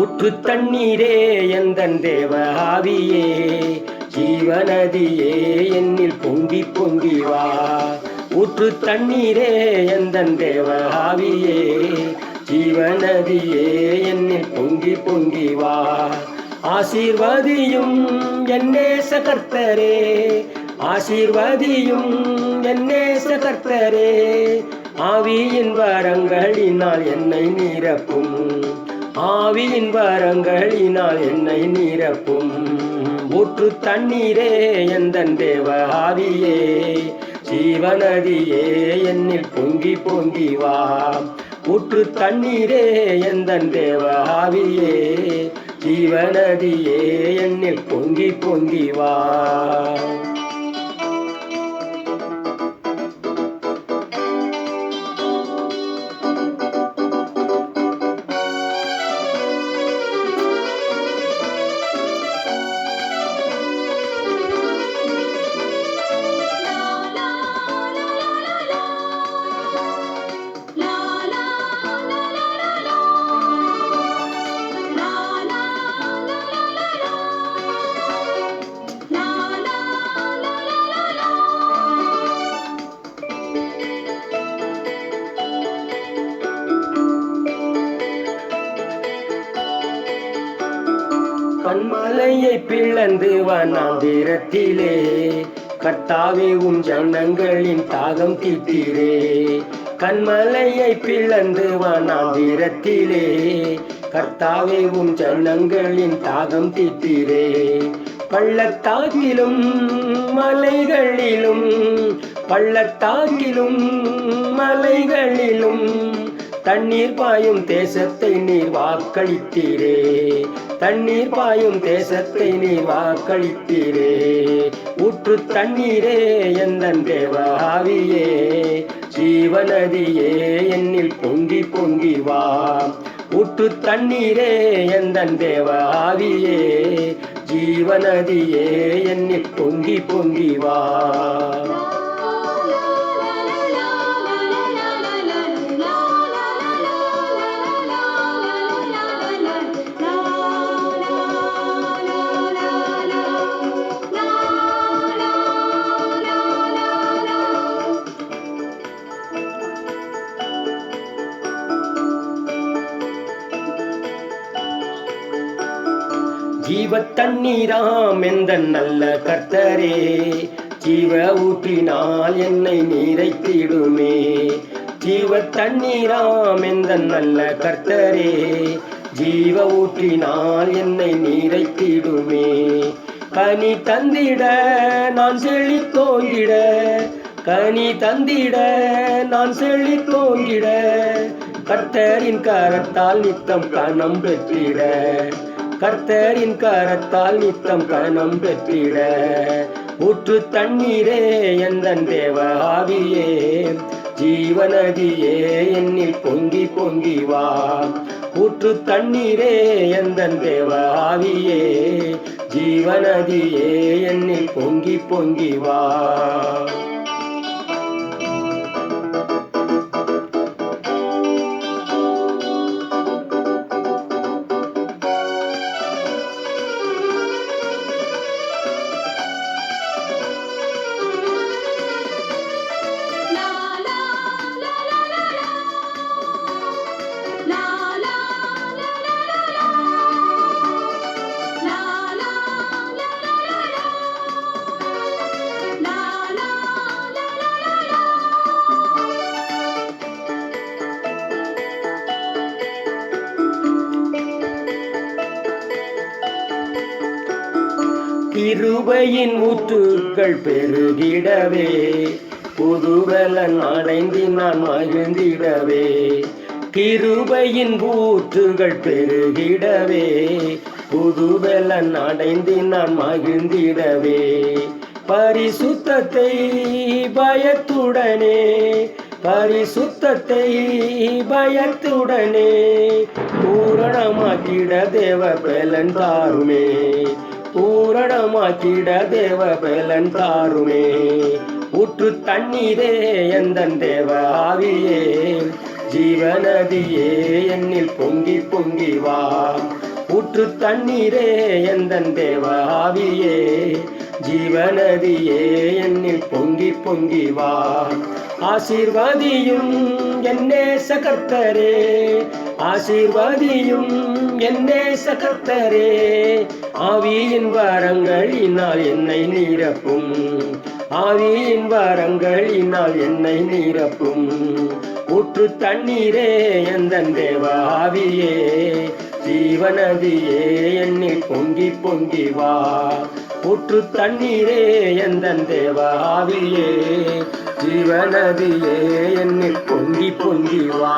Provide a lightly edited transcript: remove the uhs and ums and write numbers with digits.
ஊற்று தண்ணீரே எந்தன் தேவ ஆவியே, ஜீவநதியே என்னில் பொங்கி பொங்கி வா. ஊற்று தண்ணீரே எந்தன் தேவ ஆவியே, ஜீவநதியே என்னில் பொங்கி பொங்கி வா. ஆசீர்வதியும் என் நேச கர்த்தரே, ஆசீர்வதியும் என் நேச கர்த்தரே, ஆவியின் வரங்களினால் என்னை நிரப்பும், ஆவியின் வரங்களினால் என்னை நிரப்பும். ஊற்று தண்ணீரே எந்தன் தேவ ஆவியே, ஜீவநதியே என்னில் பொங்கி பொங்கி வா. ஊற்று தண்ணீரே எந்தன் தேவ ஆவியே, ஜீவநதியே என்னில் பொங்கி பொங்கி வா. கண்மலையை பிளந்து வனாந்திரத்திலே, கர்த்தாவே உம் ஜனங்களின் தாகம் தீர்த்தீரே. கண்மலையை பிளந்து வனாந்திரத்திலே, கர்த்தாவே உம் ஜனங்களின் தாகம் தீர்த்தீரே. பள்ளத்தாக்கிலும் மலைகளிலும், பள்ளத்தாக்கிலும் மலைகளிலும், தண்ணீர் பாயும் தேசத்தை நீர் வாக்களித்தீரே, தண்ணீர் பாயும் தேசத்தை நீர் வாக்களித்தீரே. ஊற்று தண்ணீரே எந்தன் தேவ ஆவியே, ஜீவநதியே என்னில் பொங்கி பொங்கி வா. ஊற்று தண்ணீரே எந்தன் தேவ ஆவியே, ஜீவநதியே என்னில் பொங்கி பொங்கி வா. ஜீவ தண்ணீராம் எந்தன் நல்ல கர்த்தரே, ஜீவ ஊற்றினால் என்னை நீரைத்திடுமே. ஜீவ தண்ணீராம் எந்தன் நல்ல கர்த்தரே, ஜீவ ஊற்றினால் என்னை நீரைத்திடுமே. கனி தந்திட நான் செழித்தோங்கிட, கனி தந்திட நான் செழித்தோங்கிட, கர்த்தரின் கரத்தால் நித்தம் கனம் பெற்றிட, கர்த்தரின் கரத்தால் நித்தம் கனம் பெற்றிட. ஊற்று தண்ணீரே எந்தன் தேவ ஆவியே, ஜீவநதியே என்னில் பொங்கி பொங்கி வா. ஊற்று தண்ணீரே எந்தன் தேவ ஆவியே, ஜீவநதியே என்னில் பொங்கி பொங்கி வா. கிருபையின் ஊற்றுக்கள் பெருகிடவே, புதுபலன் அடைந்து நான் மகிழ்ந்திடவே. கிருபையின் ஊற்றுகள் பெருகிடவே, புதுபலன் அடைந்து நான் மகிழ்ந்திடவே. பரிசுத்தத்தை பயத்துடனே, பரிசுத்தத்தை பயத்துடனே, பூரணமாக்கிட தேவ பலன் தாருமே, பூரணமாக்கிட தேவ பலன் தாருமே. ஊற்று தண்ணீரே எந்தன் தேவ ஆவியே, ஜீவநதியே என்னில் பொங்கி பொங்கி வா. ஊற்று தண்ணீரே எந்தன் தேவ ஆவியே, ஜீவநதியே என்னில் பொங்கி பொங்கி வா. ஆசீர்வாதியும் என்னேச கர்த்தரே, ஆசீர்வாதியும் என்னேச கர்த்தரே, ஆவியின் வரங்களினால் என்னை நிரப்பும், ஆவியின் வரங்களினால் என்னை நிரப்பும். ஊற்று தண்ணீரே எந்தன் தேவ ஆவியே, ஜீவநதியே என்னில் பொங்கி பொங்கி வா. ஊற்று தண்ணீரே எந்தன் தேவ ஆவியே, ஜீவநதியே என்னில் பொங்கி பொங்கி வா.